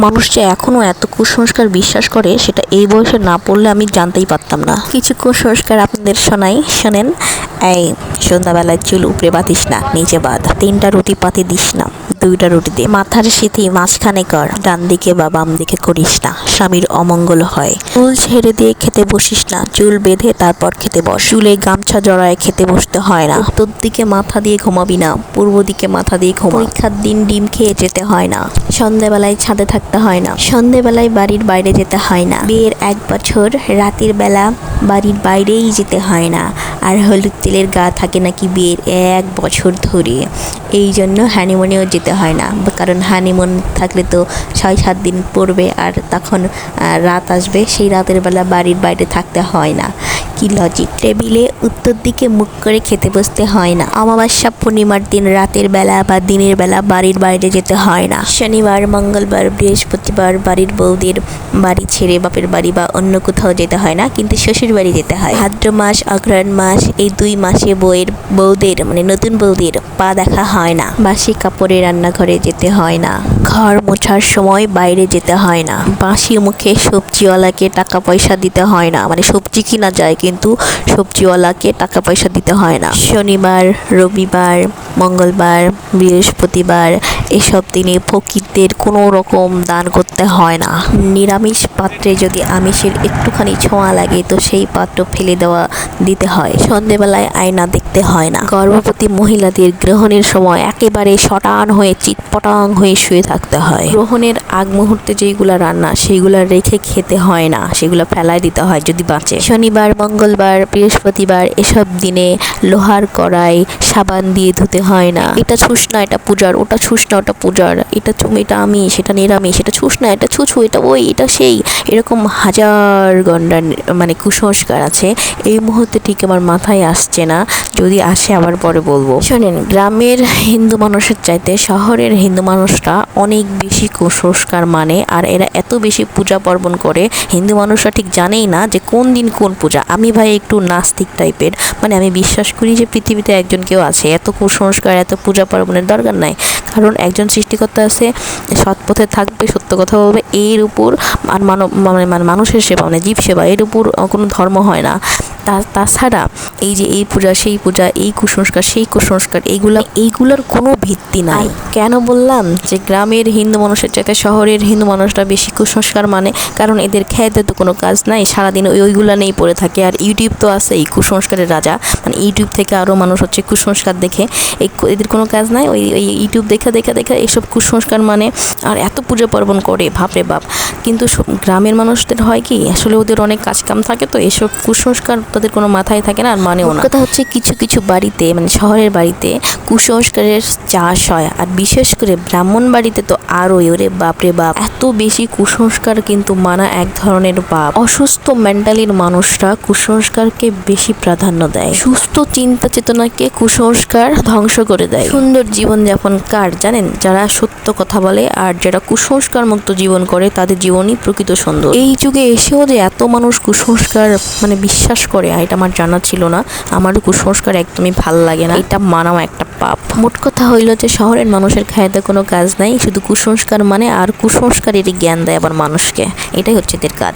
মানুষ যে এখনো এত কুসংস্কার বিশ্বাস করে সেটা এই বয়সে না পড়লে আমি জানতেই পারতাম না। কিছু কুসংস্কার আপনাদের শোনেন। এই সন্ধ্যাবেলায় চুল উপরে বাঁধিস না, নিচে বাঁধ। 3টা রুটি পাতি দিস না, 2টা রুটি দে। মাথার সিথি মাঝখানে কর, ডান দিকে বা বাম দিকে করিস না, স্বামীর অমঙ্গল হয়। চুল ছেড়ে দিয়ে খেতে বসিস না, চুল বেঁধে তারপর খেতে বস। চুলে গামছা জড়ায় খেতে বসতে হয় না। উত্তর দিকে মাথা দিয়ে ঘুমাবি না, পূর্ব দিকে মাথা দিয়ে ঘুমা। পরীক্ষার দিন ডিম খেয়ে যেতে হয় না। সন্ধ্যাবেলায় ছাদে থাকতে হয় না। সন্ধ্যাবেলায় বাড়ির বাইরে যেতে হয় না। বিয়ের 1 বছর রাতের বেলা বাড়ির বাইরেই যেতে হয় না। আর হলুদ তেলের গা থাকে নাকি বিয়ের 1 বছর ধরে। এই জন্য হানিমুনেও যেতে হয় না, কারণ হানিমুন থাকলে তো 6-7 দিন পড়বে আর তখন রাত আসবে, সেই রাতের বেলা বাড়ির বাইরে থাকতে হয় না। কি লজিক! টেবিলে উত্তর দিকে মুখ করে খেতে বসতে হয় না। অমাবস্যা পূর্ণিমার দিন রাতের বেলা বা দিনের বেলা বাড়ির বাইরে যেতে হয় না। শনিবার, মঙ্গলবার, বৃহস্পতিবার বাড়ির বউদের বাড়ি ছেড়ে বাপের বাড়ি বা অন্য কোথাও যেতে হয় না, কিন্তু শ্বশুর বাড়ি যেতে হয়। ভাদ্র মাস, অগ্রহায়ণ মাস, এই 2 মাসে বউদের মানে নতুন বউদের পা দেখা হয় না। বাসি কাপড়ে রান্নাঘরে যেতে হয় না। ঘর মোছার সময় বাইরে যেতে হয় না। বাসি মুখে সবজিওয়ালাকে টাকা পয়সা দিতে হয় না, মানে সবজি কিনা যায় কিন্তু সবজিওয়ালাকে টাকা পয়সা দিতে হয় না। শনিবার, রবিবার, মঙ্গলবার, বৃহস্পতিবার এসব দিনে ফকিরদের কোনো রকম দান করতে হয় না। নিরামিষ পাত্রে যদি আমিষের একটুখানি ছোঁয়া লাগে তো সেই পাত্র ফেলে দিতে হয়। সন্ধেবেলায় আয়না দেখতে হয় না। গর্ভবতী মহিলাদের গ্রহণের সময় একেবারে শটান হয়ে চিৎপটাং হয়ে শুয়ে থাকতে হয়। গ্রহণের আগ মুহূর্তে যেইগুলা রান্না সেইগুলা রেখে খেতে হয় না, সেগুলো ফেলায় দিতে হয় যদি বাঁচে। শনিবার, মঙ্গলবার, বৃহস্পতিবার এসব দিনে লোহার কড়াই সাবান দিয়ে ধুতে হয় না। এটা ছুস না, এটা পূজার, ওটা ছুস না, ওটা পূজার, এটা আমিষ, এটা নিরামিষ, এটা ছুস না, এটা ছুঁচু, এটা ওই, এটা সেই, এরকম হাজার গন্ডার মানে কুসংস্কার আছে। এই মুহূর্তে ঠিক আমার মাথায় আসছে না, যদি আসে আবার পরে বলবো। শোনেন, গ্রামের হিন্দু মানুষের চাইতে শহরের হিন্দু মানুষরা অনেক বেশি কুসংস্কার মানে, আর এরা এত বেশি পূজা পার্বণ করে হিন্দু মানুষরা ঠিক জানেই না যে কোন দিন কোন পূজা। আমি ভাই একটু নাস্তিক টাইপের, মানে আমি বিশ্বাস করি যে পৃথিবীতে একজন কেউ আছে, এত কুসংস্কার এত পূজা পার্বণের দরকার নাই। কারণ একজন সৃষ্টিকর্তা আছে, সৎ পথে থাকবে, সত্য কথা বলবে, এর উপর আর মানুষের সেবা মানে জীব সেবা, এর উপর কোনো ধর্ম হয় না। তাছাড়া এই যে এই পূজা সেই পূজা, এই কুসংস্কার সেই কুসংস্কার, এইগুলোর কোনো ভিত্তি নাই। কেন বললাম যে গ্রামের হিন্দু মানুষের চাইতে শহরের হিন্দু মানুষরা বেশি কুসংস্কার মানে? কারণ এদের খেতে তো কোনো কাজ নাই, সারাদিন ওইগুলো নেই পড়ে থাকে। আর ইউটিউব তো আছে এই কুসংস্কারের রাজা, মানে ইউটিউব থেকে আরও মানুষ হচ্ছে কুসংস্কার দেখে। এদের কোনো কাজ নাই, ওই ইউটিউব দেখে এইসব কুসংস্কার মানে, আর এত পূজা পার্বণ করে, বাপরে বাপ। কিন্তু গ্রামের মানুষদের হয় কি, আসলে ওদের অনেক কাজকাম থাকে, তো এসব কুসংস্কার তাদের কোনো মাথায় থাকে না আর মানেও না। কথা হচ্ছে কিছু বাড়িতে মানে শহরের বাড়িতে কুসংস্কারের চাষ হয়, আর বিশেষ করে ব্রাহ্মণ বাড়িতে তো আরোই, ওরে বাপরে বাপ, এত বেশি কুসংস্কার কিন্তু মানা এক ধরনের পাপ। অসুস্থ মেন্টালির মানুষরা কুসংস্কারকে বেশি প্রাধান্য দেয়। সুস্থ চিন্তা চেতনাকে কুসংস্কার ধ্বংস করে দেয়। সুন্দর জীবনযাপন কার জানেন? যারা সত্য কথা বলে আর যারা কুসংস্কার মুক্ত জীবন করে, তাদের জীবনই প্রকৃত সুন্দর। এই যুগে এসেও যে এত মানুষ কুসংস্কার মানে বিশ্বাস করে, এটা আমার জানা ছিল না। আমারও কুসংস্কার একদমই ভাল লাগে না, এটা মানাও একটা পাপ। মোট কথা হইল যে শহরের মানুষের খাইতে কোনো কাজ নাই, শুধু কুসংস্কার মানে, আর কুসংস্কারেরই জ্ঞান দেয় আবার মানুষকে, এটাই হচ্ছে এদের কাজ।